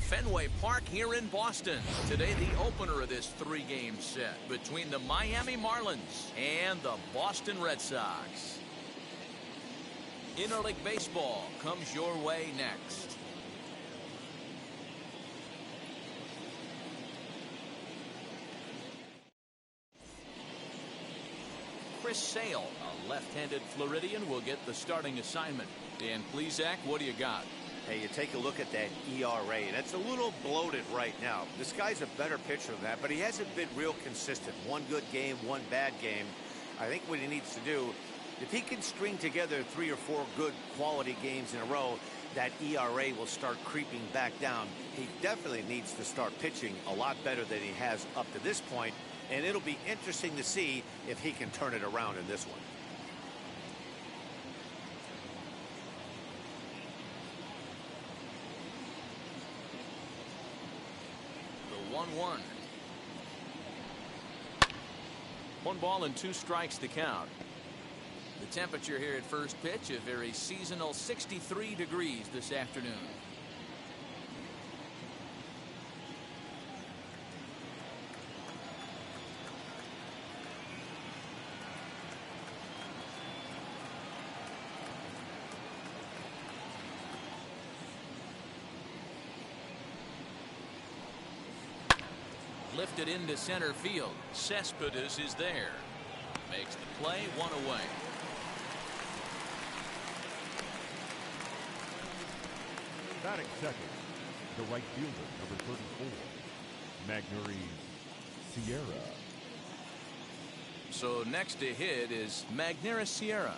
Fenway Park here in Boston. Today, the opener of this three-game set between the Miami Marlins and the Boston Red Sox. Interleague Baseball comes your way next. Chris Sale, a left-handed Floridian, will get the starting assignment. Dan Plesac, what do you got? Hey, you take a look at that ERA, and it's a little bloated right now. This guy's a better pitcher than that, but he hasn't been real consistent. One good game, one bad game. I think what he needs to do, if he can string together 3 or 4 good quality games in a row, that ERA will start creeping back down. He definitely needs to start pitching a lot better than he has up to this point, and it'll be interesting to see if he can turn it around in this one. The 1-1. 1 ball and 2 strikes to count. The temperature here at first pitch, a very seasonal 63 degrees this afternoon. Lifted into center field. Cespedes is there. Makes the play, 1 away. Batting second, the right fielder, number 34, Magneuris Sierra. So next to hit is Magneuris Sierra.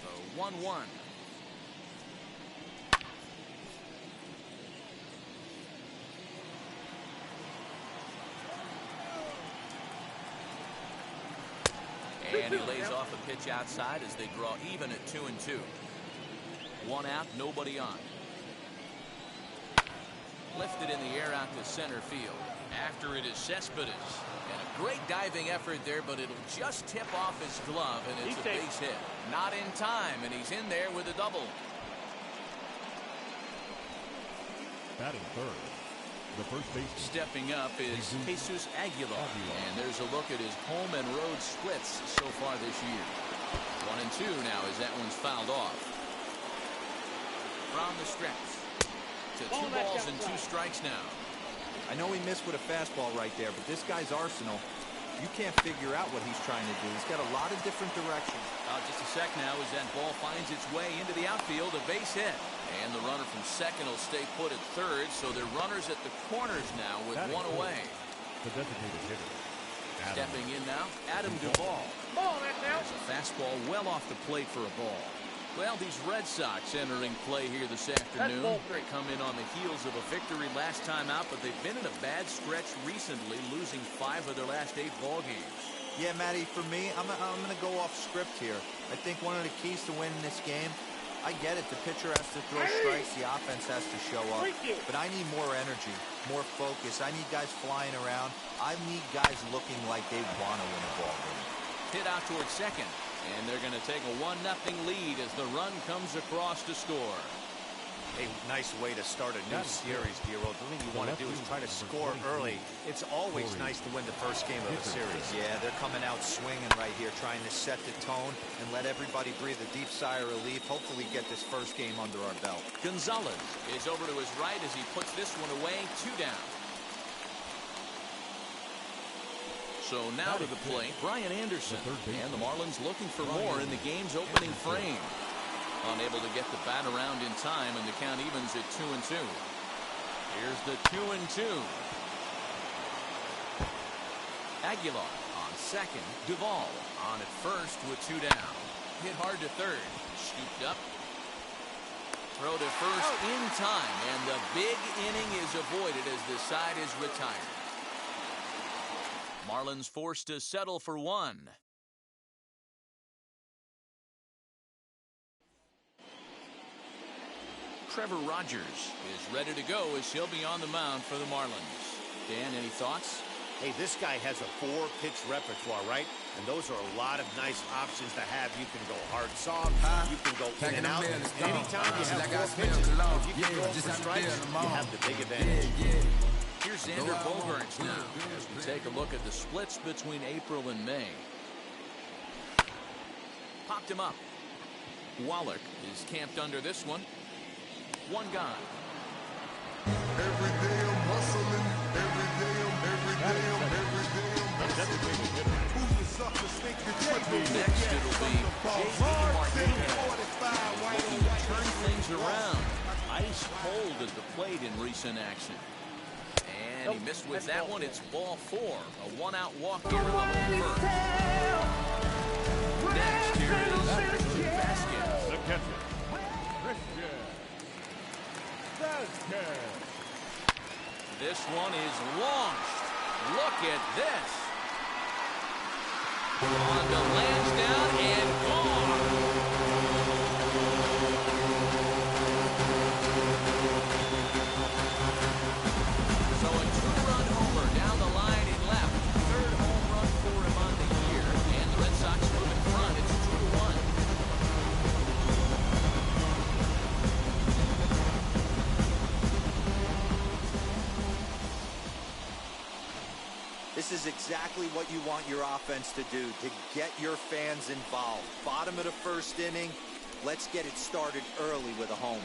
The 1-1. And he lays off a pitch outside as they draw even at 2-2. 1 out, nobody on. Lifted in the air out to center field. After it is Cespedes. And a great diving effort there, but it'll just tip off his glove, and it's a base hit. Not in time, and he's in there with a double. Batting third, the first baseman. Stepping up is Jesus Aguilar. And there's a look at his home and road splits so far this year. 1-2 now as that one's fouled off. From the stretch to 2 balls and 2 strikes now. I know he missed with a fastball right there, but this guy's arsenal, you can't figure out what he's trying to do. He's got a lot of different directions. Just a sec now as that ball finds its way into the outfield, a base hit. And the runner from second will stay put at third, so they're runners at the corners now with 1 away. The designated hitter. Stepping in now, Adam Duvall. There's a fastball well off the plate for a ball. Well, these Red Sox entering play here this afternoon. They come in on the heels of a victory last time out, but they've been in a bad stretch recently, losing 5 of their last 8 ball games. Yeah, Matty, for me, I'm going to go off script here. I think one of the keys to winning this game, I get it, the pitcher has to throw strikes, the offense has to show up. But I need more energy, more focus. I need guys flying around. I need guys looking like they want to win a ball game. Hit out towards second. And they're going to take a 1-0 lead as the run comes across to score. A nice way to start a new series, Giro. The thing you want to do is try to score early. It's always nice to win the first game of a series. Yeah, they're coming out swinging right here, trying to set the tone and let everybody breathe a deep sigh of relief. Hopefully get this first game under our belt. Gonzalez is over to his right as he puts this one away. 2 down. So now to the plate, Brian Anderson. And the Marlins looking for more in the game's opening frame. Unable to get the bat around in time, and the count evens at 2-2. Here's the 2-2. Aguilar on second. Duvall on at first with 2 down. Hit hard to third. Scooped up. Throw to first in time, and the big inning is avoided as the side is retired. Marlins forced to settle for 1. Trevor Rogers is ready to go as he'll be on the mound for the Marlins. Dan, any thoughts? Hey, this guy has a 4-pitch repertoire, right? And those are a lot of nice options to have. You can go hard soft, you can go in and out. And anytime you have 4 pitches, if you can go for strikes, you have the big advantage. Here's Xander Bogaerts now as we take a look at the splits between April and May. Popped him up. Wallach is camped under this one. 1 gone. Every day I'm hustling. Every day who you suckers think you tripping? Next it'll be J.D. Martinez looking to turn things around. Ice cold at the plate in recent action. And he missed with that one. It's ball 4. A 1-out walk here in the home first. Next here is Vasquez. The catcher, Christian. This one is launched. Look at this. On the lands down and gone. So a 2-run homer down the line in left. 3rd home run for him on the year. And the Red Sox move in front. It's 2-1. This is exactly what you want your offense to do, to get your fans involved. Bottom of the 1st inning, let's get it started early with a homer.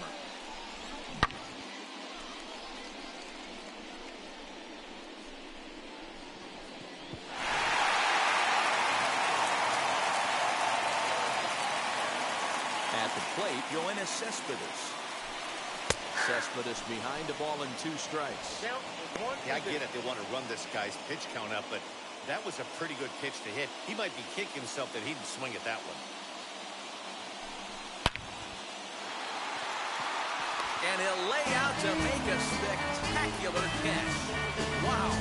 At the plate, Yoenis Cespedes. Cespedes behind the ball in 2 strikes. Yeah, I get it. They want to run this guy's pitch count up, but that was a pretty good pitch to hit. He might be kicking himself that he didn't swing at that one. And he'll lay out to make a spectacular catch. Wow.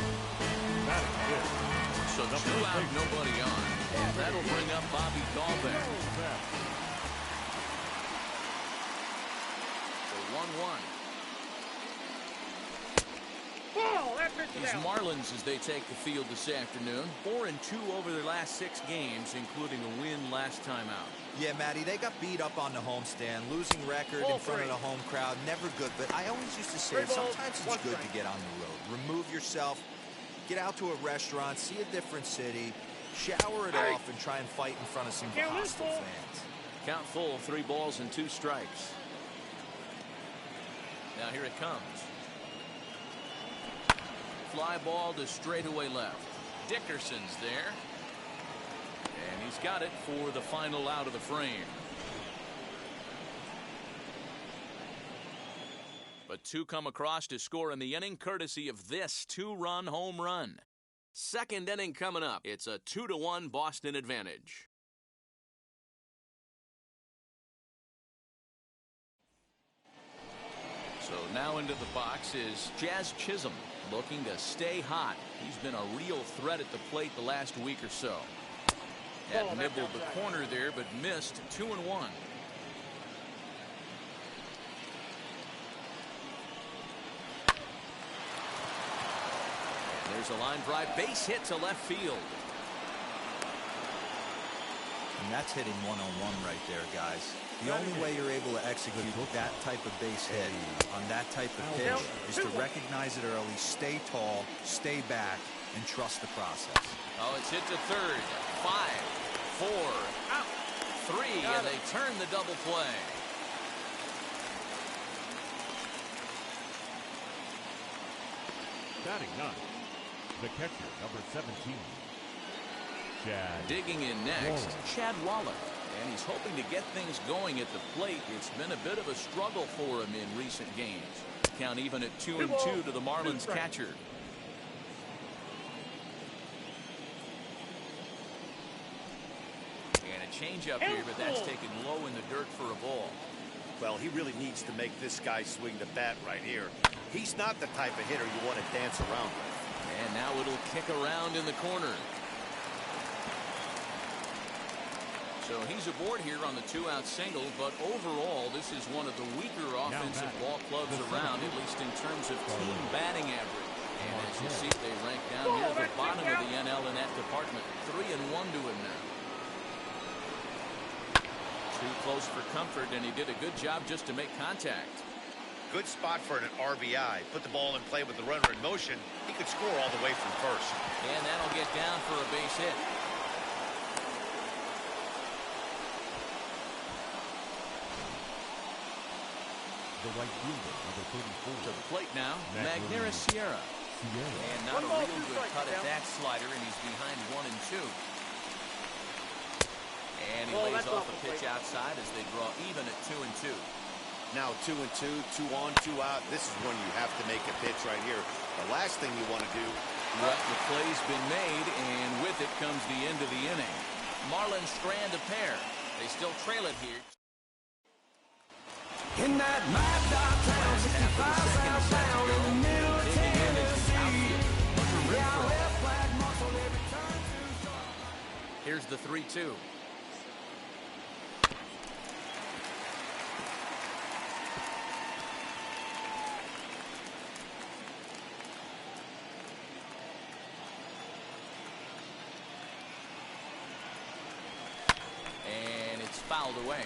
That is good. So 2 out, nobody on. And that'll bring up Bobby Dahlbeck. So 1-1. These Marlins as they take the field this afternoon. 4-2 over their last 6 games, including a win last time out. Yeah, Matty, they got beat up on the homestand. Losing record in front of the home crowd, never good. But I always used to say, sometimes it's good to get on the road. Remove yourself, get out to a restaurant, see a different city, shower it off, and try and fight in front of some hostile fans. Count full, 3 balls and 2 strikes. Now here it comes. Fly ball to straightaway left. Dickerson's there. And he's got it for the final out of the frame. But 2 come across to score in the inning, courtesy of this 2-run home run. 2nd inning coming up. It's a 2-1 Boston advantage. So now into the box is Jazz Chisholm, looking to stay hot. He's been a real threat at the plate the last week or so. Had nibbled the corner there, but missed 2-1. There's a line drive, base hit to left field. And that's hitting one-on-one right there, guys. The only way you're able to execute that type of base hit on that type of pitch is to recognize it early, stay tall, stay back, and trust the process. Oh, it's hit to third. 5, 4, 3, and they turn the double play. Batting ninth, the catcher, number 17. Chad. Digging in next, Chad Waller. And he's hoping to get things going at the plate. It's been a bit of a struggle for him in recent games. Count even at 2-2 to the Marlins catcher. And a changeup here, but that's taken low in the dirt for a ball. Well, he really needs to make this guy swing the bat right here. He's not the type of hitter you want to dance around with. And now it'll kick around in the corner. So he's aboard here on the 2-out single, but overall, this is one of the weaker offensive ball clubs around, at least in terms of team batting average. And as you see, they rank down near the bottom of the NL in that department. 3-1 to him now. Too close for comfort, and he did a good job just to make contact. Good spot for an RBI. Put the ball in play with the runner in motion. He could score all the way from first. And that'll get down for a base hit. The right fielder, number 34. To the plate now, Magneuris Sierra. And not a real good cut at that slider, and he's behind 1 and 2. And he lays off a pitch outside as they draw even at 2 and 2. Now 2 and 2, 2 on, 2 out. This is when you have to make a pitch right here. The last thing you want to do. Well, the play's been made, and with it comes the end of the inning. Marlins strand a pair. They still trail it here. In that mad dog town, 65 southbound in the middle of Tennessee. Here's the 3-2. And it's fouled away.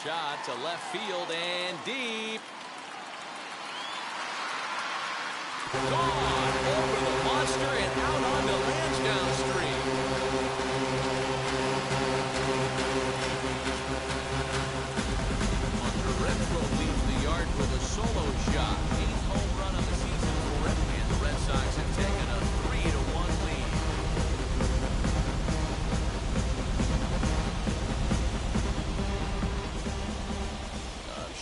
Shot to left field and deep. Gone over the monster and out onto Lansdowne Street. Renfroe leaves the yard with a solo shot. 8th home run of the season for him, and the Red Sox have taken a 3-1 lead.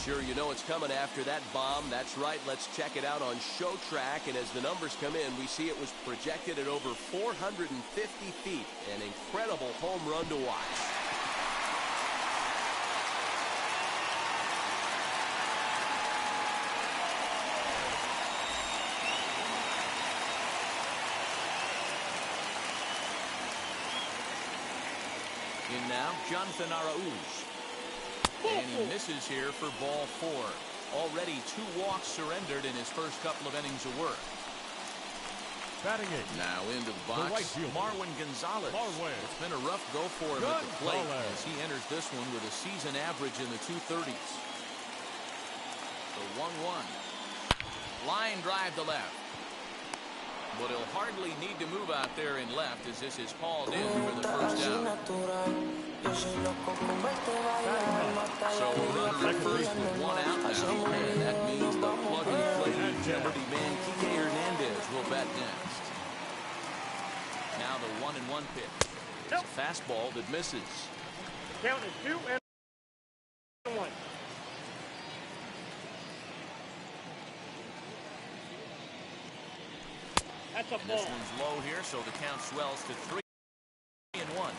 Sure, you know it's coming after that bomb. That's right. Let's check it out on Show Track. And as the numbers come in, we see it was projected at over 450 feet. An incredible home run to watch. In now, Jonathan Araújo. And he misses here for ball 4. Already 2 walks surrendered in his first couple of innings of work. Batting it. Now into the box, Marwin Gonzalez. It's been a rough go for him at the plate as he enters this one with a season average in the 230s. The 1-1. Line drive to left. But he'll hardly need to move out there in left as this is hauled in for the first out. So runner at first with 1 out now, and that means the plug-and-play utility man Kike Hernandez will bat next. Now the 1-1 pitch. It's a fastball that misses. The count is 2 and 1. That's a ball. This one's low here, so the count swells to 3-1.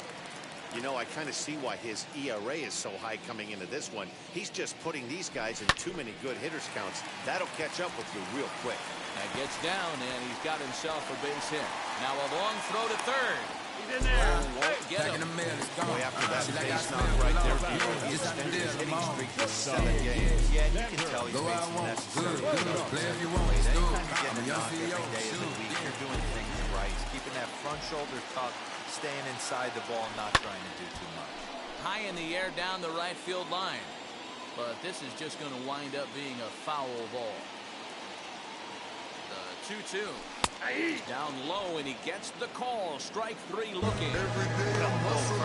You know, I kind of see why his ERA is so high coming into this one. He's just putting these guys in too many good hitters counts. That'll catch up with you real quick. That gets down, and he's got himself a base hit. Now a long throw to third. He's in there. Won't get him. Boy, after that a face knock right there. He extended his hitting streak to 7 games. Yeah, you can tell he's made some necessary adjustments. Anytime you get a knock every day of the week, you're doing things right. He's keeping that front shoulder tucked, staying inside the ball, not trying to do too much. High in the air down the right field line. But this is just going to wind up being a foul ball. The 2-2. Down low, and he gets the call. Strike 3 looking. Every day I'm hustling.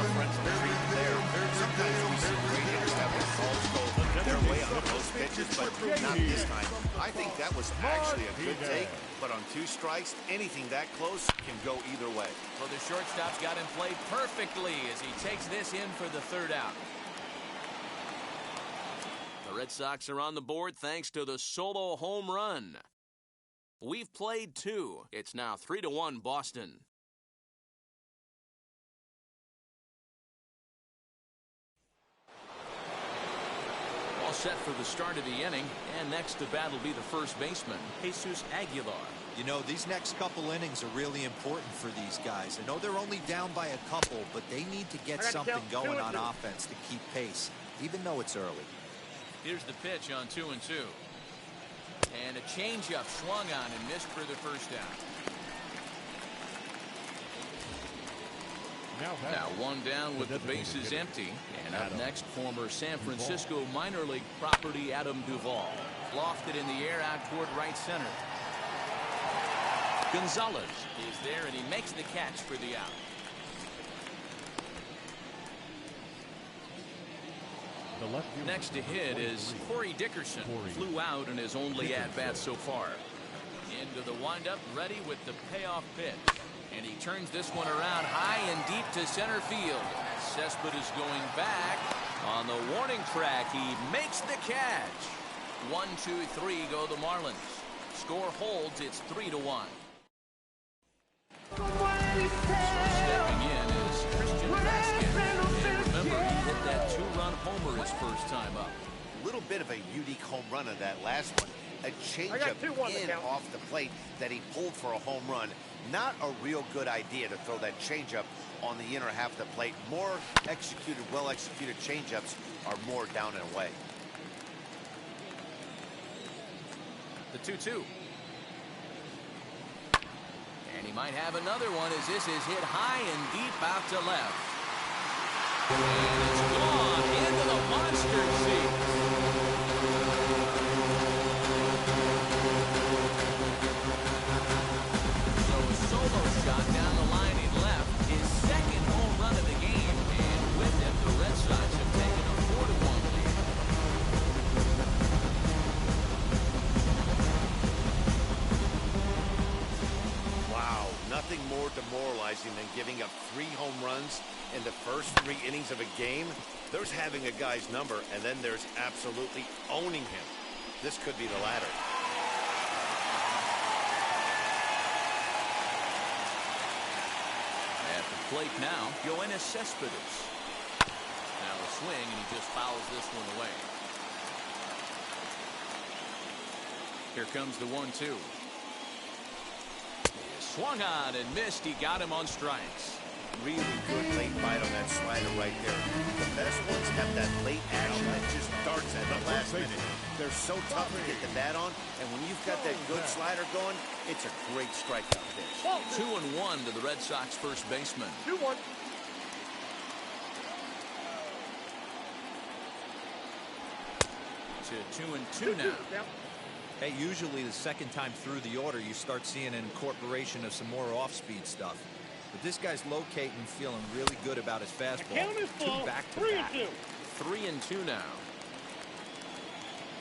Sometimes we see great hitters have their calls go their way on those pitches, but not this time. I think that was actually a good take, but on 2 strikes, anything that close can go either way. Well, the shortstop's got him played perfectly as he takes this in for the 3rd out. The Red Sox are on the board thanks to the solo home run. We've played 2. It's now 3-1 Boston. All set for the start of the inning, and next to bat will be the first baseman, Jesus Aguilar. You know, these next couple innings are really important for these guys. I know they're only down by a couple, but they need to get something going on offense to keep pace, even though it's early. Here's the pitch on 2-2. And a changeup swung on and missed for the first down. Now 1 down with the bases empty. And up next, former San Francisco minor league property Adam Duvall. Lofted in the air out toward right center. Gonzalez is there, and he makes the catch for the out. Next to hit is Corey Dickerson. Flew out in his only at-bat so far. Into the windup, ready with the payoff pitch. And he turns this one around high and deep to center field. Cespedes going back. On the warning track, he makes the catch. 1, 2, 3 go the Marlins. Score holds, it's 3-1. Stepping in is Christian Vasquez. And remember, he hit that 2-run homer his first time up. A little bit of a unique home run on that last one. A changeup in off the plate that he pulled for a home run. Not a real good idea to throw that changeup on the inner half of the plate. More executed, well-executed changeups are more down and away. The 2-2. And he might have another one as this is hit high and deep out to left. And it's gone into the monster seat. So a solo shot down the line in left, his 2nd home run of the game, and with it the Red Sox have taken a 4-1 lead. Wow, nothing more demoralizing than giving up 3 home runs in the first 3 innings of a game. There's having a guy's number, and then there's absolutely owning him. This could be the latter. At the plate now, Yoenis Cespedes. Now a swing, and he just fouls this one away. Here comes the 1-2. Swung on and missed. He got him on strikes. Really good late bite on that slider right there. The best ones have that late action that just darts at the last minute. They're so tough to get the bat on, and when you've got that good slider going, it's a great strikeout pitch. 2-1 to the Red Sox first baseman. 2-1. To 2-2 now. Hey, usually the second time through the order, you start seeing an incorporation of some more off-speed stuff. But this guy's locating, feeling really good about his fastball. Count is 2 full. back-to-back. 3-2. 3-2 now.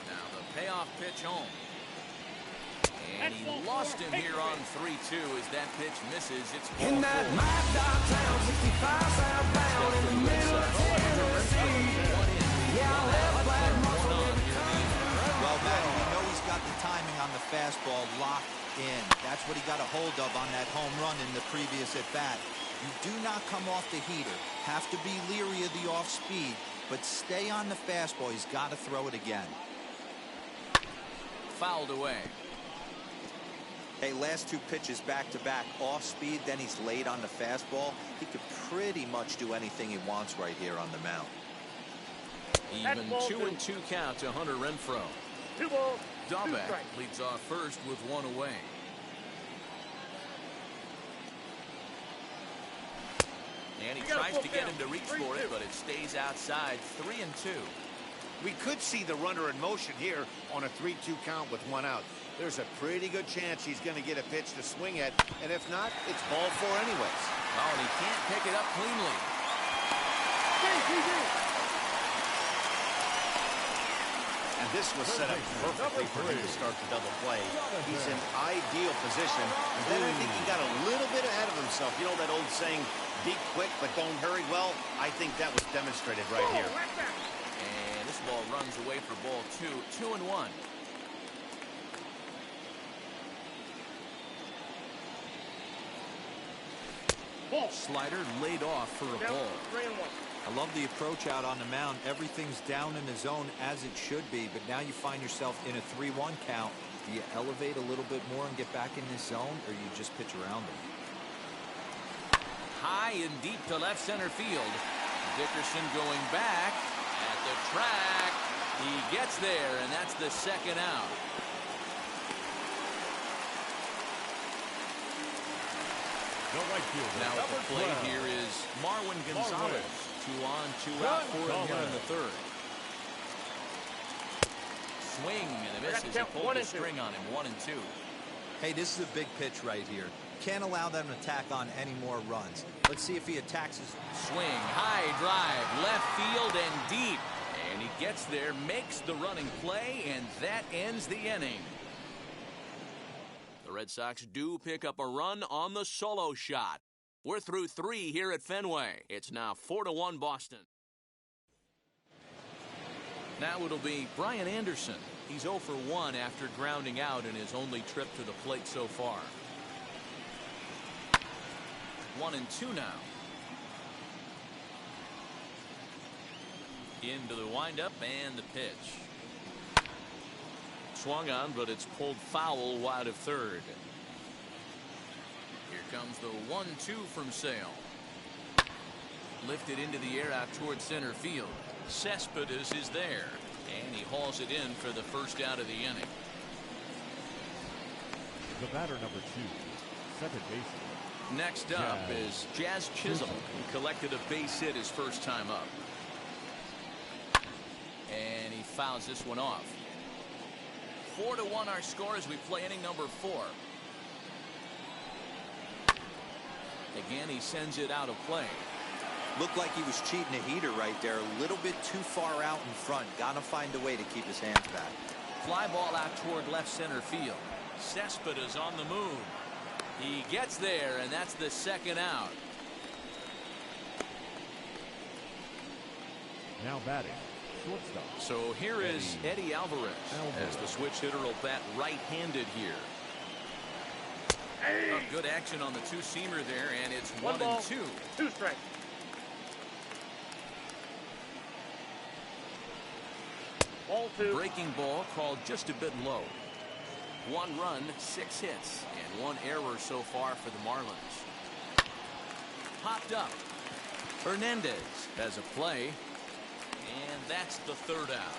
Now the payoff pitch home. And he lost him here on 3-2 as that pitch misses. It's In that mad dog town, 65 southbound in the middle of Tennessee. Yeah, I left black muscle in the Well, Matt, you know he's got the timing on the fastball locked in. That's what he got a hold of on that home run in the previous at-bat. You do not come off the heater. Have to be leery of the off-speed, but stay on the fastball. He's got to throw it again. Fouled away. Hey, last two pitches back-to-back off speed, then he's late on the fastball. He could pretty much do anything he wants right here on the mound. Even 2-2 count to Hunter Renfroe. 2 balls, 2 Dahlbeck strikes. leads off first with 1 away. And he tries to get him to reach for it, but it stays outside. 3-2. We could see the runner in motion here on a 3-2 count with 1 out. There's a pretty good chance he's going to get a pitch to swing at, and if not, it's ball 4 anyways. Oh, and he can't pick it up cleanly. And this was set up perfectly for him to start the double play. He's in ideal position. And then I think he got a little bit ahead of himself. You know that old saying, be quick but don't hurry? Well, I think that was demonstrated right here. And this ball runs away for ball 2. 2-1. Slider laid off for a ball. 3-1. I love the approach out on the mound. Everything's down in the zone as it should be, but now you find yourself in a 3-1 count. Do you elevate a little bit more and get back in this zone, or you just pitch around them? High and deep to left center field. Dickerson going back at the track. He gets there, and that's the second out. Now at the plate here is Marwin Gonzalez. 2 on, 2 out for him here in the third. Swing and a miss as he pulled the string on him. 1-2. Hey, this is a big pitch right here. Can't allow them to tack on any more runs. Let's see if he attacks his Swing, high drive, left field and deep. And he gets there, makes the running play, and that ends the inning. The Red Sox do pick up a run on the solo shot. We're through 3 here at Fenway. It's now 4-1 Boston. Now it'll be Brian Anderson. He's 0 for 1 after grounding out in his only trip to the plate so far. 1-2 now. Into the windup and the pitch. Swung on, but it's pulled foul wide of third. Here comes the 1-2 from Sale. Lifted into the air out towards center field. Cespedes is there, and he hauls it in for the first out of the inning. The batter, number 2, second baseman. Next up is Jazz Chisholm, who collected a base hit his first time up. And he fouls this one off. 4-1 our score as we play inning number 4. Again, he sends it out of play. Looked like he was cheating a heater right there. A little bit too far out in front. Got to find a way to keep his hands back. Fly ball out toward left center field. Cespedes on the move. He gets there, and that's the second out. Now batting, shortstop. So here is Eddie Alvarez as the switch hitter will bat right-handed here. Oh, good action on the two-seamer there, and it's 1-2. 2 strikes. Ball 2. Breaking ball called just a bit low. 1 run, 6 hits, and 1 error so far for the Marlins. Popped up. Hernandez has a play, and that's the third out.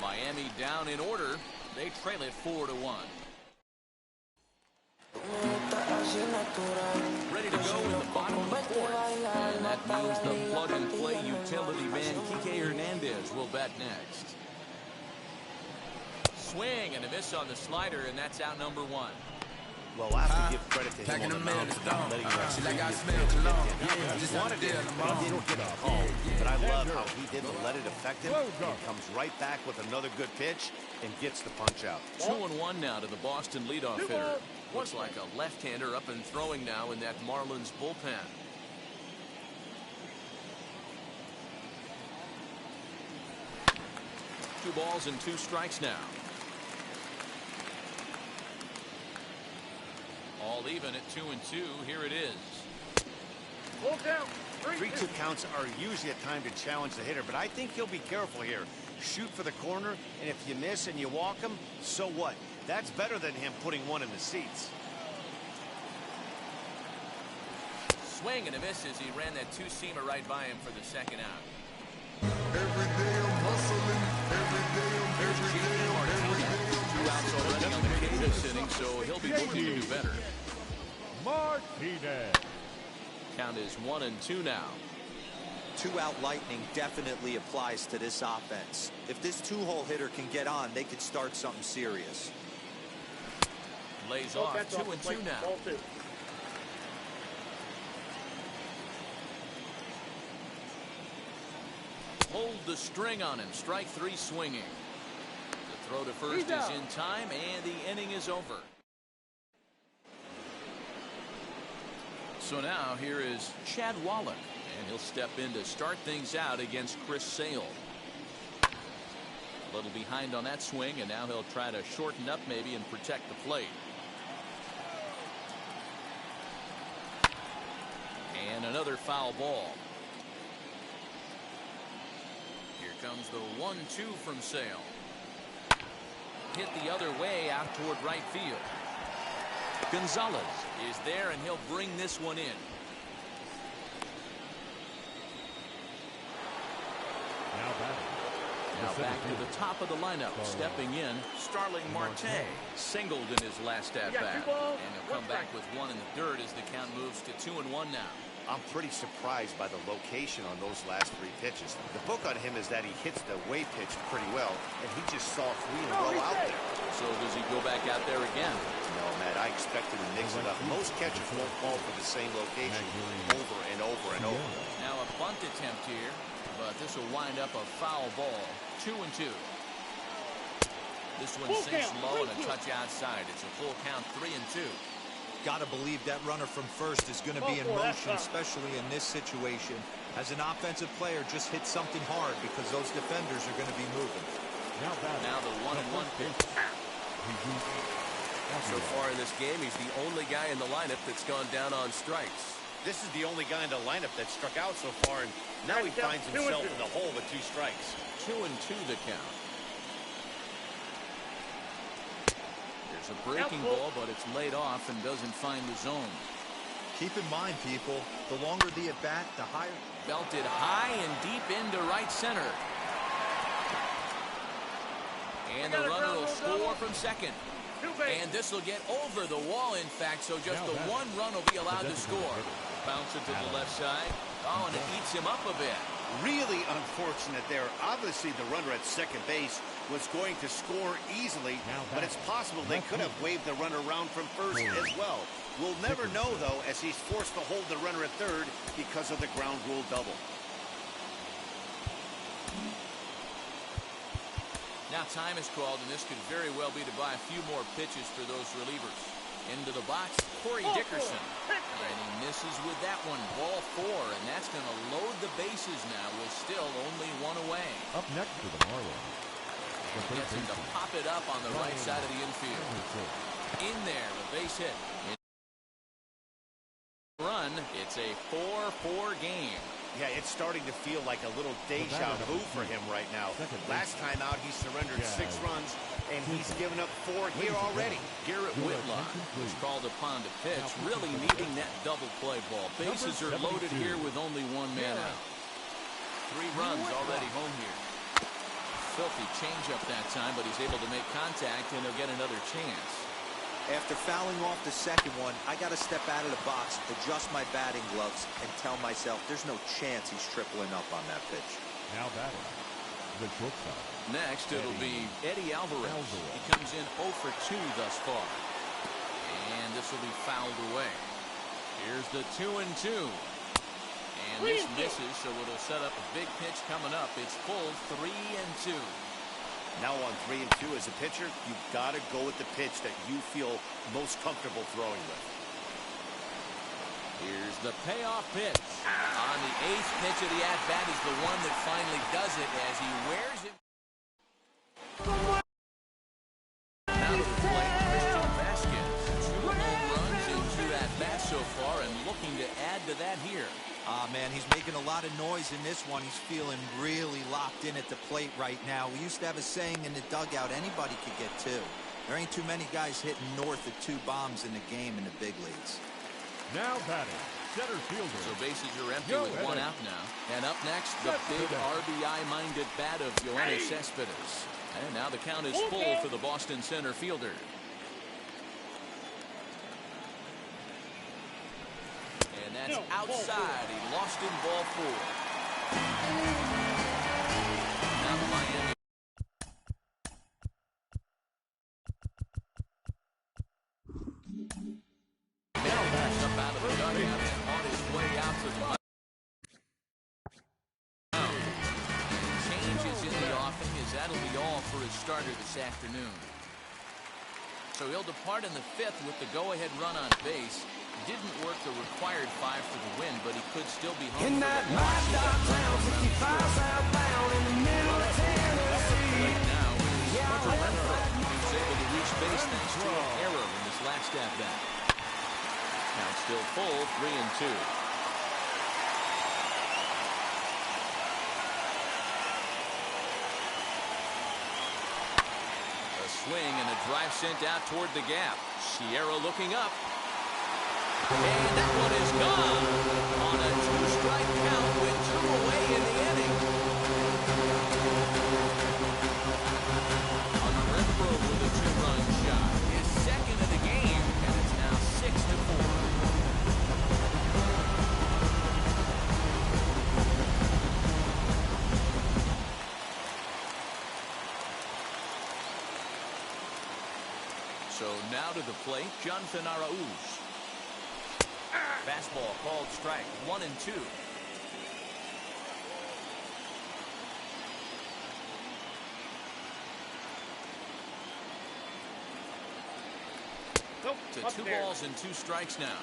Miami down in order. They trail it 4-1. Ready to go in the bottom of the 4th. And that means the plug-and-play utility man Kike Hernandez will bat next. Swing and a miss on the slider, and that's out number 1. Well, I have to give credit to him on the mound for not letting that swing get he wanted it, but he didn't get the call. But I love how he didn't let it affect him. He comes right back with another good pitch and gets the punch out. 2-1 now to the Boston leadoff hitter. Looks like a left-hander up and throwing now in that Marlins bullpen. Two balls and 2 strikes now. All even at 2-2. Here it is. Full count. 3-2 counts are usually a time to challenge the hitter, but I think he'll be careful here. Shoot for the corner, and if you miss and you walk him, so what? That's better than him putting one in the seats. Swing and a miss as he ran that two-seamer right by him for the second out. Every day I'm hustling. Every day I'm 2 outs already on the K this inning, so he'll be looking to do better. Martinez. Count is 1-2 now. 2-out lightning definitely applies to this offense. If this two-hole hitter can get on, they could start something serious. Lays off 2-2 now. Ball 2. Hold the string on him. Strike 3 swinging. The throw to first is in time, and the inning is over. So now here is Chad Wallach, and he'll step in to start things out against Chris Sale. A little behind on that swing, and now he'll try to shorten up maybe and protect the plate. And another foul ball. Here comes the 1-2 from Sale. Hit the other way out toward right field. Gonzalez is there, and he'll bring this one in. Now back to the top of the lineup. Stepping in, Starling Marte singled in his last at-bat. And he'll come back with one in the dirt as the count moves to 2-1 now. I'm pretty surprised by the location on those last 3 pitches. The book on him is that he hits the way pitch pretty well, and he just saw 3 in a row out there. So does he go back out there again? No, Matt, I expected to mix it up. Most catchers won't fall for the same location over and over and over. Now a bunt attempt here, but this will wind up a foul ball. 2-2. This one sinks low and a touch outside. It's a full count, 3-2. Got to believe that runner from first is going to be in motion, especially in this situation. As an offensive player, just hit something hard because those defenders are going to be moving. Now the 1-1 pitch. So far in this game, he's the only guy in the lineup that's gone down on strikes. This is the only guy in the lineup that struck out so far, and now he finds himself in the hole with 2 strikes. 2-2 the count. There's a breaking ball, but it's laid off and doesn't find the zone. Keep in mind, people, the longer the at-bat, the higher. Belted high and deep into right center. And the runner will score from second. And this will get over the wall, in fact, so just the 1 run will be allowed to score. Bounce it to the left side. Oh, and it eats him up a bit. Really unfortunate there. Obviously, the runner at second base was going to score easily, but it's possible they could have waved the runner around from first as well. We'll never know, though, as he's forced to hold the runner at third because of the ground rule double. Now time is called, and this could very well be to buy a few more pitches for those relievers. Into the box, Corey Dickerson. And he misses with that one. Ball 4, and that's going to load the bases now with still only 1 away. Up next to the Marlins. Gets him to pop it up on the right side of the infield. In there, the base hit. Run, it's a 4-4 game. Yeah, it's starting to feel like a little deja vu for him right now. Last time out, he surrendered 6 runs, and he's given up 4 here already. Garrett Whitlock was called upon to pitch, really needing that double play ball. Bases are loaded here with only 1 man out. 3 runs already home here. Filthy changeup that time, but he's able to make contact, and he'll get another chance. After fouling off the second one, I got to step out of the box, adjust my batting gloves, and tell myself there's no chance he's tripling up on that pitch. Now batting, the shortstop. Next, it'll be Eddie Alvarez. He comes in 0 for 2 thus far. And this will be fouled away. Here's the 2-2. And this misses, so it'll set up a big pitch coming up. It's full 3-2. Now on 3-2 as a pitcher, you've got to go with the pitch that you feel most comfortable throwing with. Here's the payoff pitch. On the 8th pitch of the at-bat is the one that finally does it as he wears it. Now to the plate, Christian Vasquez. 2 home runs in 2 at-bats so far, and looking to add to that here. Man, he's making a lot of noise in this one. He's feeling really locked in at the plate right now. We used to have a saying in the dugout, anybody could get 2. There ain't too many guys hitting north of 2 bombs in the game in the big leagues. Now batting, center fielder. So bases are empty with 1 out now. And up next, the big RBI-minded bat of Yoenis Cespedes. And now the count is full for the Boston center fielder. And that's outside. He lost in ball 4. Now Miami. Up out of the dugout and on his way out to the changes in the offing as that'll be all for his starter this afternoon. So he'll depart in the 5th with the go-ahead run on base. Didn't work the required 5 for the win, but he could still be home. In that mad dog town, 55 southbound in the middle of Tennessee. Now is Hunter Renfroe. He was able to reach base thanks to an error in his last at-bat. Count still full, 3-2. A swing and a drive sent out toward the gap. Sierra looking up. And that one is gone. On a 2-strike count with 2 away in the inning. Hunter Renfroe with a 2-run shot. His second of the game, and it's now 6-4. So now to the plate, Jonathan Arauz. Fastball called strike, 1-2. Nope, To 2 balls and 2 strikes now.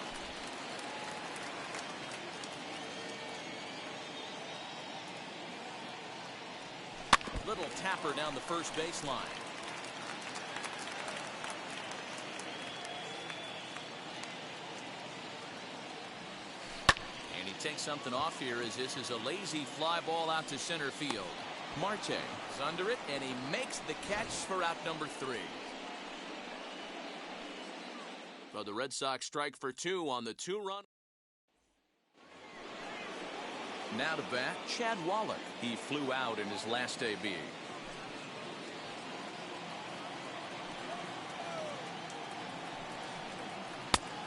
Little tapper down the first baseline. And he takes something off here as this is a lazy fly ball out to center field. Marte is under it, and he makes the catch for out number 3. So the Red Sox strike for 2 on the 2-run. Now to bat, Chad Wallach. He flew out in his last AB.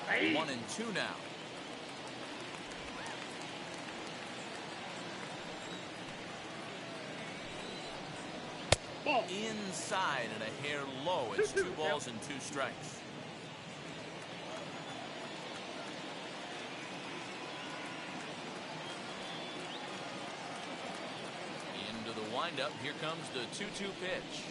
Hey. 1-2 now. Ball. Inside and a hair low. It's 2 balls and 2 strikes. Into the windup. Here comes the 2-2 pitch.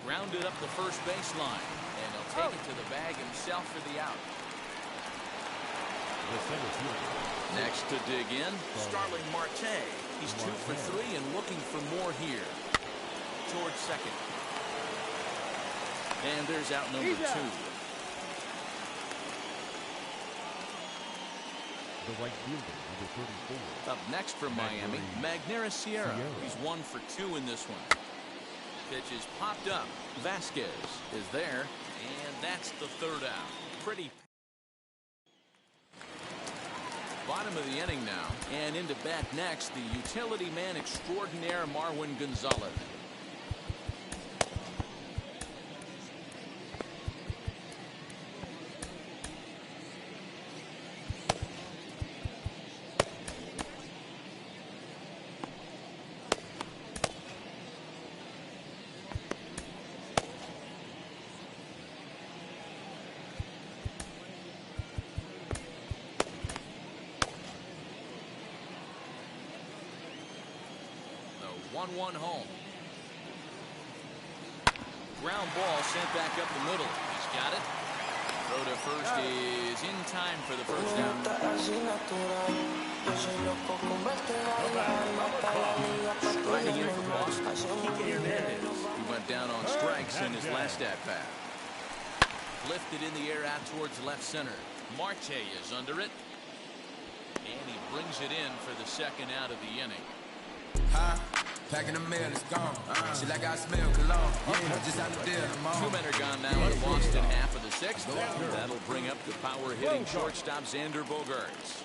Grounded up the first baseline, and he'll take it to the bag himself for the out. Next to dig in, Starling Marte. He's 2 for 3 and looking for more here. Towards second. And there's out number 2. The right fielder, number 34. Up next for Miami, Magneuris Sierra. He's 1 for 2 in this one. Pitch is popped up. Vasquez is there, and that's the 3rd out. Pretty. Bottom of the inning now, and into bat next, the utility man extraordinaire Marwin Gonzalez. The 1-1 home. Ground ball sent back up the middle. He's got it. Throw to first is in time for the first down. Striking in for Boston. Kike Hernandez. He went down on strikes in his last at-bat. Lifted in the air out towards left center. Marte is under it. And he brings it in for the second out of the inning. Packing the mail, it's gone. She like I smell cologne. Yeah, just out the deal. 2 men are gone now in the Boston half of the 6th. That'll bring up the power-hitting shortstop Xander Bogaerts.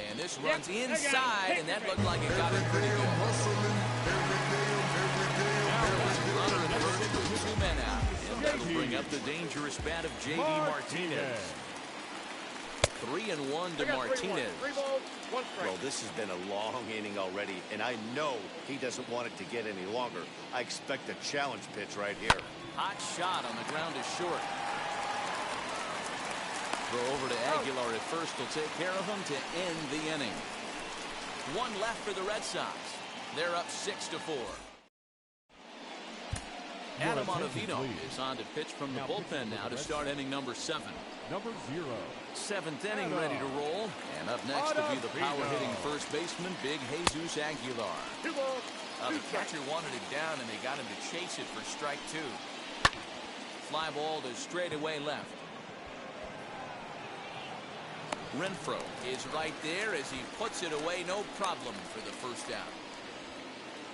And this runs inside, and that looked like it got it pretty good. Runner inverted with 2 men out. And that'll bring up the dangerous bat of J.D. Martinez. 3-1 to Martinez. Well, this has been a long inning already, and I know he doesn't want it to get any longer. I expect a challenge pitch right here. Hot shot on the ground is short. Throw over to Aguilar at first will take care of him to end the inning. 1 left for the Red Sox. They're up 6-4. Adam Ottavino is on to pitch from the bullpen now to start inning number 7. Number 0. 7th inning ready to roll. And up next to be the power-hitting first baseman, Big Jesus Aguilar. The catcher wanted it down, and they got him to chase it for strike 2. Fly ball to straightaway left. Renfroe is right there as he puts it away, no problem for the first out.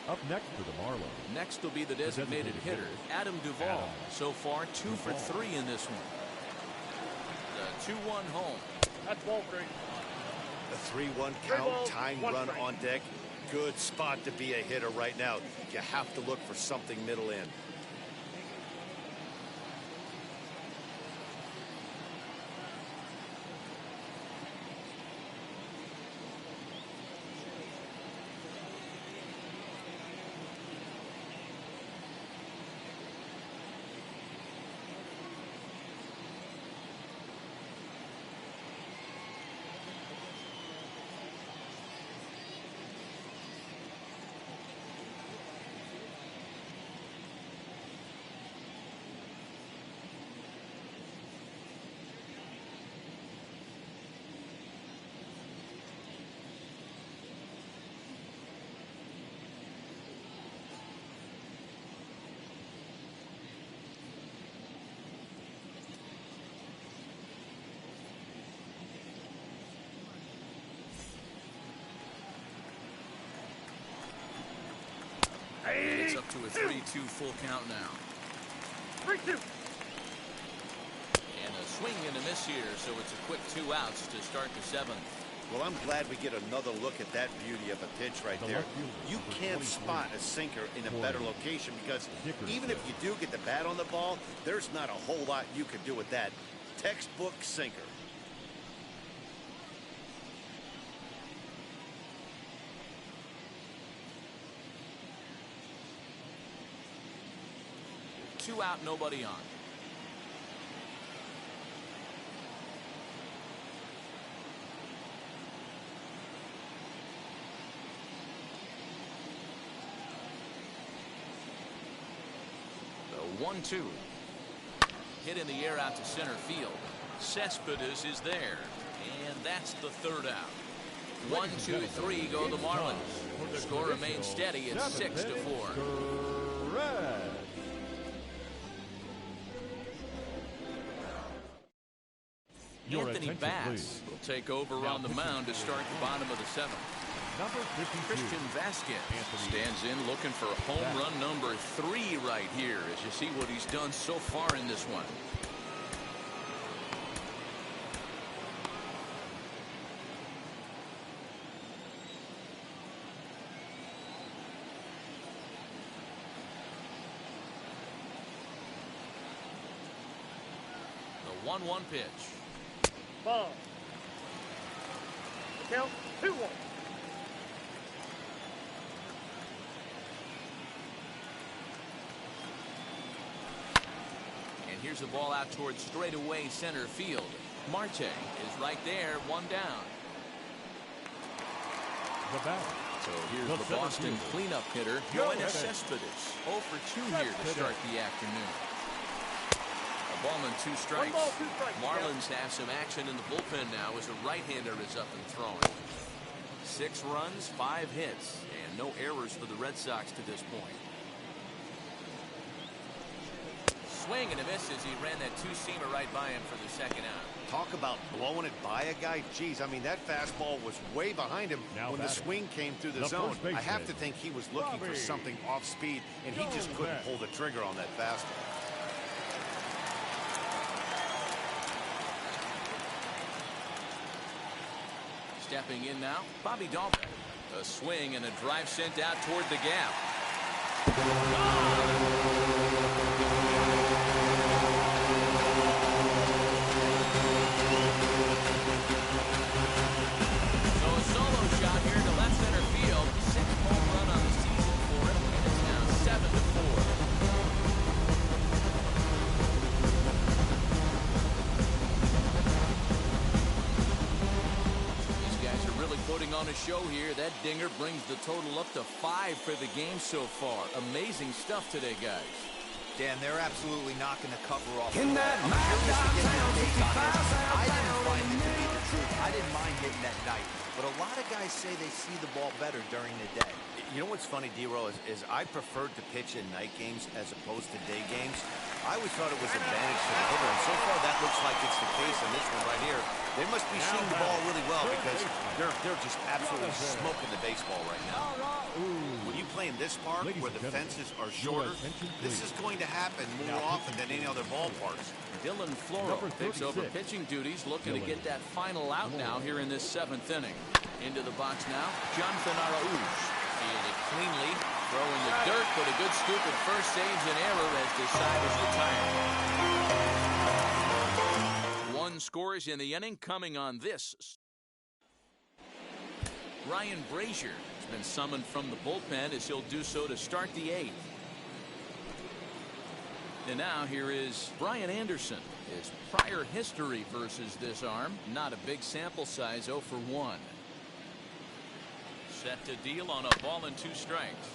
Up next for the Marlins. Next will be the designated hitter, Adam Duvall. So far, 2 for 3 in this one. The 2-1 home. That's ball 3. The 3-1 count, tying run on deck. Good spot to be a hitter right now. You have to look for something middle in. It's up to a 3-2 full count now. 3-2. And a swing and a miss here, so it's a quick 2 outs to start the 7th. Well, I'm glad we get another look at that beauty of a pitch right there. You can't spot a sinker in a better location because even if you do get the bat on the ball, there's not a whole lot you can do with that. Textbook sinker. Two out, nobody on. The 1-2. Hit in the air out to center field. Cespedes is there. And that's the 3rd out. 1, 2, 3 go the Marlins. The score remains steady at 6-4. Anthony Bass will take over on the mound to start the bottom of the 7th. Number 52. Christian Vasquez stands in looking for home run number 3 right here as you see what he's done so far in this one. The 1-1 pitch. Ball. Count 2-1. And here's a ball out towards straightaway center field. Marte is right there, 1 down. The bat. So here's the Boston cleanup hitter, Yoenis Cespedes. 0 for 2 here to start the afternoon. A ball and 2 strikes. 1 ball, 2 strikes. Marlins have some action in the bullpen now as a right-hander is up and throwing. 6 runs, 5 hits, and no errors for the Red Sox to this point. swing and a miss as he ran that two-seamer right by him for the second out. Talk about blowing it by a guy. Geez, I mean, that fastball was way behind him when the swing came through the zone. I have to think he was looking for something off speed, and he just couldn't pull the trigger on that fastball. Stepping in now, Bobby Dalton. A swing and a drive sent out toward the gap. So a solo shot here to left center field. 6th home run on the season for him, and it's now 7-4. Putting on a show here. That dinger brings the total up to 5 for the game so far. Amazing stuff today, guys. Dan, they're absolutely not going to cover off. In that mad downtown 65 I didn't find it to be the truth. I didn't mind hitting that night. But a lot of guys say they see the ball better during the day. You know what's funny, D-Roll, is I preferred to pitch in night games as opposed to day games. I always thought it was an advantage to the hitter, and so far that looks like it's the case in this one right here. They must be seeing the ball really well because they're just absolutely smoking the baseball right now. When you play in this park where the fences are shorter, this is going to happen more often than any other ballparks. Dylan Floro takes over pitching duties, looking to get that final out now here in this 7th inning. Into the box now, Jonathan Araújo. Fielded cleanly, throwing the dirt, but a good scoop at first saves an error as the side is retired. 1 scores in the inning coming on this. Ryan Brazier has been summoned from the bullpen as he'll do so to start the 8th. And now here is Brian Anderson. His prior history versus this arm, not a big sample size, 0 for 1. Set to deal on a ball and 2 strikes.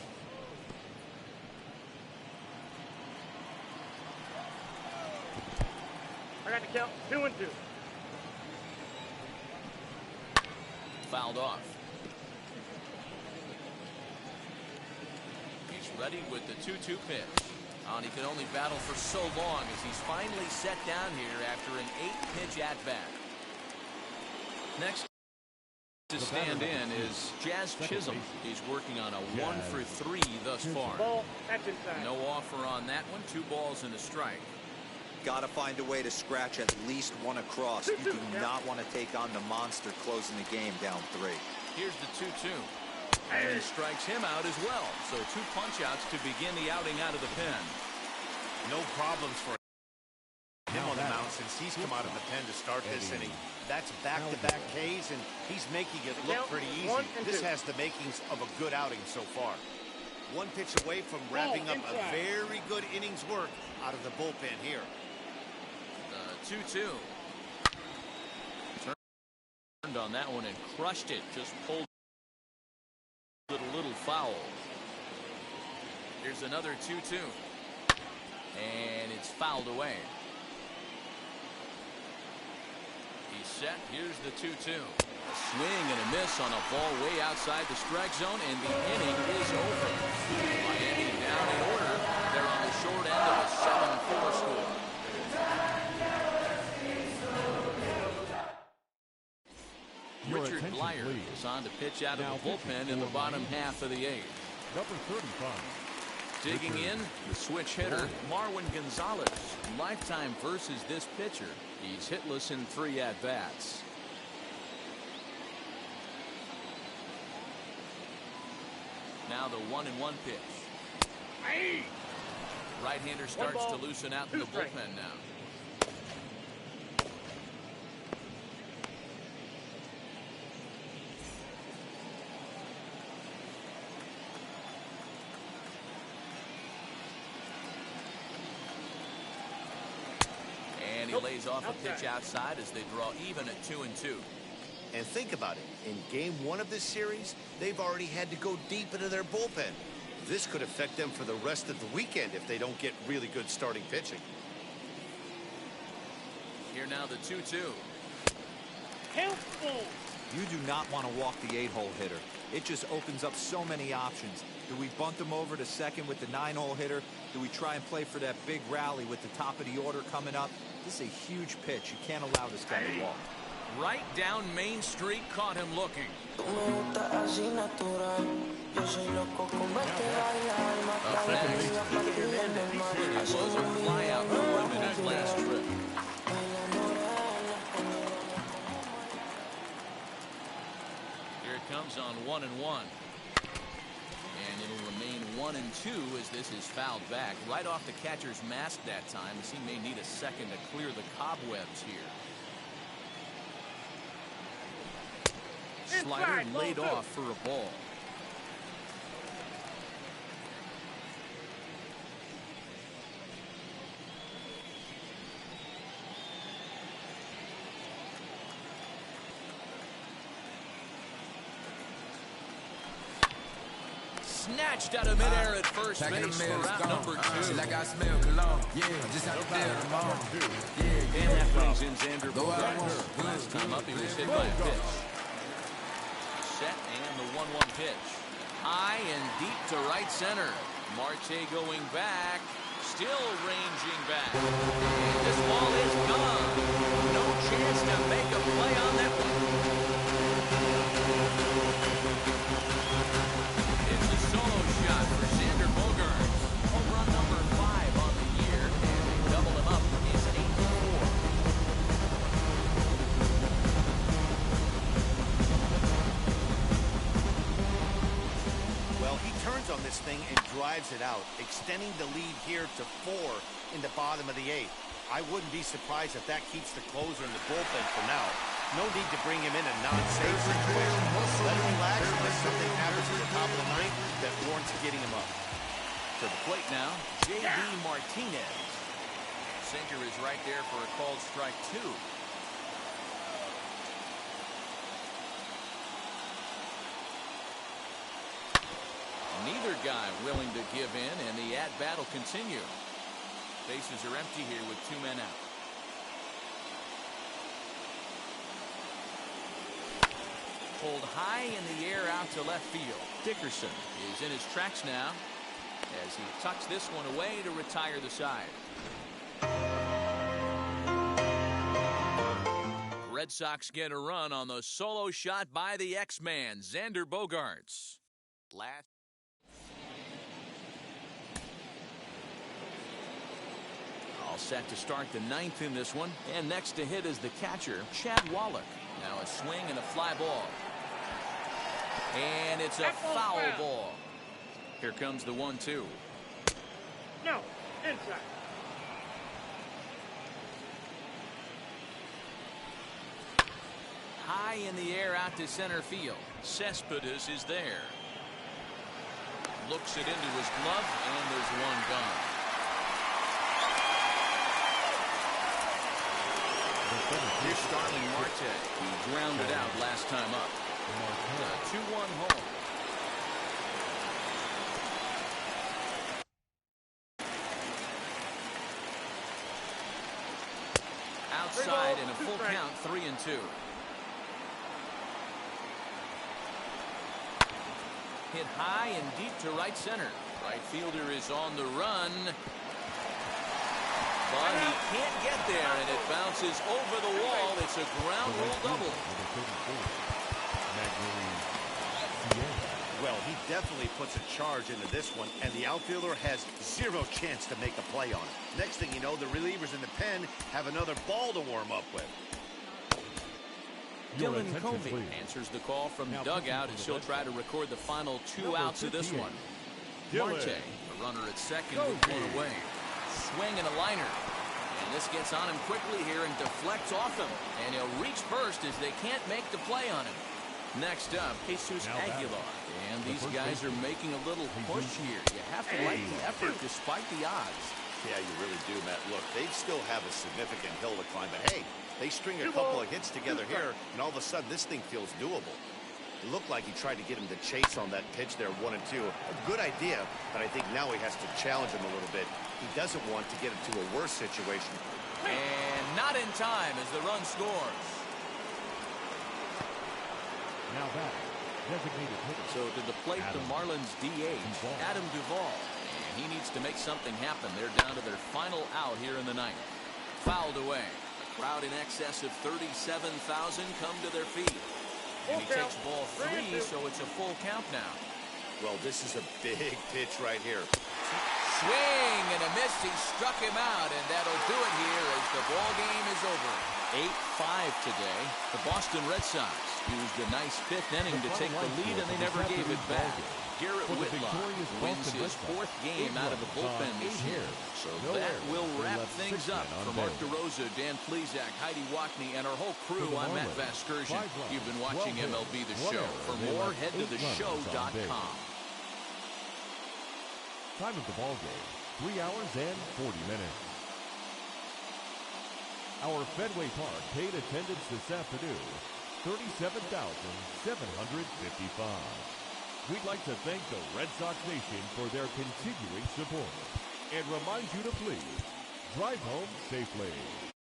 I got to count 2-2. Fouled off. He's ready with the 2-2 pitch. And he can only battle for so long as he's finally set down here after an 8-pitch at-bat. Next to stand in is Jazz Chisholm. He's working on a 1 for 3 thus far. No offer on that one. 2 balls and a strike. Got to find a way to scratch at least 1 across. You do not want to take on the monster closing the game down 3. Here's the 2-2. And strikes him out as well. So 2 punch-outs to begin the outing out of the pen. No problems for him on the mound since he's come out of the pen to start this inning. That's back-to-back Ks, and he's making it look pretty easy. This has the makings of a good outing so far. 1 pitch away from wrapping up a very good inning's work out of the bullpen here. 2-2. Turned on that one and crushed it. Just pulled it a little foul. Here's another 2-2. And it's fouled away. He's set. Here's the 2-2. A swing and a miss on a ball way outside the strike zone, and the inning is over. Miami down in order. They're on the short end of a 7-4 score. Richard Blyer is on to pitch out of the bullpen in the bottom half of the 8th. Number 35. Digging in, the switch hitter, Marwin Gonzalez. Lifetime versus this pitcher. He's hitless in 3 at-bats. Now the 1-1 pitch. Right-hander starts to loosen out in the bullpen now. And he lays off a pitch outside as they draw even at 2-2. And think about it. In game 1 of this series, they've already had to go deep into their bullpen. This could affect them for the rest of the weekend if they don't get really good starting pitching. Here now the 2-2. Helpful. You do not want to walk the 8-hole hitter. it just opens up so many options. Do we bunt him over to second with the 9-hole hitter? Do we try and play for that big rally with the top of the order coming up? This is a huge pitch. You can't allow this guy to walk. Right down Main Street, caught him looking. Up next, it was a fly out for him in his last trip. Here it comes on 1-1. And it'll remain 1-2 as this is fouled back. Right off the catcher's mask that time, as he may need a second to clear the cobwebs here. Slider laid off for a ball. Snatched out of midair at first base for round number 2. Like I smell cologne. Yeah, just out there tomorrow. Yeah, And that brings in Xander Bogaerts. Last time up, he was hit by a pitch. Set and the 1-1 pitch. High and deep to right center. Marte going back. Still ranging back. And this ball is gone. No chance to make a play on that one. It's a solo shot for Xander Bogaerts. Home run number 5 on the year. And they double him up. He's 8-4. Well, he turns on this thing and drives it out, extending the lead here to 4 in the bottom of the 8th. I wouldn't be surprised if that keeps the closer in the bullpen for now. No need to bring him in a non-safe situation. Let him relax unless something happens at the top of the 9th that warrants getting him up. To the plate now, J.D. Martinez. Sinker is right there for a called strike 2. Neither guy willing to give in, and the at-bat will continue. Bases are empty here with 2 men out. Pulled high in the air out to left field. Dickerson is in his tracks now as he tucks this one away to retire the side. Red Sox get a run on the solo shot by the X-Man, Xander Bogaerts. All set to start the 9th in this one. And next to hit is the catcher, Chad Wallach. Now a swing and a fly ball. And it's a foul ball. Here comes the 1-2. No, inside. High in the air out to center field. Cespedes is there. Looks it into his glove, and there's one gone. Here's Starling Marte. He grounded out last time up. A 2-1 home. Outside in a full count, 3-2. Hit high and deep to right center. Right fielder is on the run. But he can't get there, and it bounces over the wall. It's a ground rule double. Well, he definitely puts a charge into this one, and the outfielder has 0 chance to make a play on it. Next thing you know, the relievers in the pen have another ball to warm up with. Dylan Covey answers the call from the dugout as he'll try to record the final 2 outs of this one. Marte, the runner at second, will pull away. Swing and a liner. And this gets on him quickly here and deflects off him. And he'll reach first as they can't make the play on him. Next up, Jesus Aguilar. And these guys are making a little push here. You have to like the effort despite the odds. Yeah, you really do, Matt. Look, they still have a significant hill to climb, but hey, they string a couple of hits together here, and all of a sudden this thing feels doable. It looked like he tried to get him to chase on that pitch there, 1-2. A good idea, but I think now he has to challenge him a little bit. He doesn't want to get into a worse situation. And not in time as the run scores. Now back, Designated hitter. So to the plate, the Marlins DH, Adam Duvall. And he needs to make something happen. They're down to their final out here in the ninth. Fouled away. A crowd in excess of 37,000 come to their feet. And he takes ball 3, so it's a full count now. Well, this is a big pitch right here. Swing and a miss. He struck him out, and that'll do it here as the ball game is over. 8-5 today. The Boston Red Sox used a nice 5th inning to take the lead, and they never gave it back. Garrett Whitlock wins his 4th game out of the bullpen this year. So that will wrap things up. For Mark DeRosa, Dan Plesac, Heidi Wackney, and our whole crew, I'm Matt Vasgersian. You've been watching MLB The Show. For more, head to theshow.com. Time of the ball game, 3 hours and 40 minutes. Our Fenway Park paid attendance this afternoon, 37,755. We'd like to thank the Red Sox Nation for their continuing support and remind you to please drive home safely.